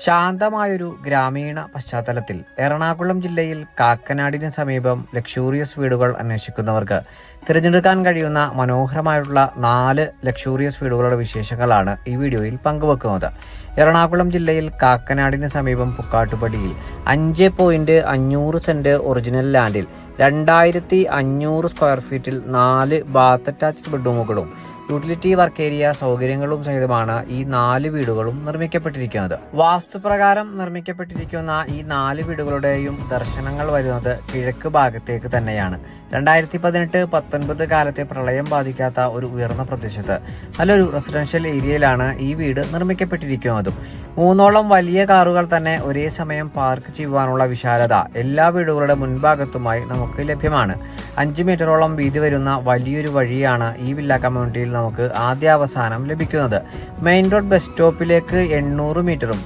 ശാന്തമായൊരു ഗ്രാമീണ പശ്ചാത്തലത്തിൽ എറണാകുളം ജില്ലയിൽ കാക്കനാടിന് സമീപം ലക്ഷൂറിയസ് വീടുകൾ അന്വേഷിക്കുന്നവർക്ക് തിരഞ്ഞെടുക്കാൻ കഴിയുന്ന മനോഹരമായിട്ടുള്ള 4 ലക്ഷൂറിയസ് വീടുകളുടെ വിശേഷങ്ങളാണ് ഈ വീഡിയോയിൽ പങ്കുവെക്കുന്നത്. എറണാകുളം ജില്ലയിൽ കാക്കനാടിന് സമീപം പുക്കാട്ടുപടിയിൽ 5.500 സെന്റ് ഒറിജിനൽ ലാൻഡിൽ 2500 സ്ക്വയർ ഫീറ്റിൽ 4 ബാത്ത് അറ്റാച്ച്ഡ് ബെഡ്റൂമുകളും യൂട്ടിലിറ്റി വർക്ക് ഏരിയ സൗകര്യങ്ങളും സഹിതമാണ് ഈ 4 വീടുകളും നിർമ്മിക്കപ്പെട്ടിരിക്കുന്നത്. വാസ്തുപ്രകാരം നിർമ്മിക്കപ്പെട്ടിരിക്കുന്ന ഈ 4 വീടുകളുടെയും ദർശനങ്ങൾ വരുന്നത് കിഴക്ക് ഭാഗത്തേക്ക് തന്നെയാണ്. 2018-19 കാലത്തെ പ്രളയം ബാധിക്കാത്ത ഒരു ഉയർന്ന പ്രദേശത്ത് നല്ലൊരു റെസിഡൻഷ്യൽ ഏരിയയിലാണ് ഈ വീട് നിർമ്മിക്കപ്പെട്ടിരിക്കുന്നതും. 3ഓളം വലിയ കാറുകൾ തന്നെ ഒരേ സമയം പാർക്ക് ചെയ്യുവാനുള്ള വിശാലത എല്ലാ വീടുകളുടെ മുൻഭാഗത്തുമായി നമുക്ക് ലഭ്യമാണ്. 5 മീറ്ററോളം വീതി വരുന്ന വലിയൊരു വഴിയാണ് ഈ വില്ല കമ്മ്യൂണിറ്റിയിൽ നമുക്ക് ആദ്യാവസാനം ലഭിക്കുന്നത്. മെയിൻ റോഡ് ബസ് സ്റ്റോപ്പിലേക്ക് 800 മീറ്ററും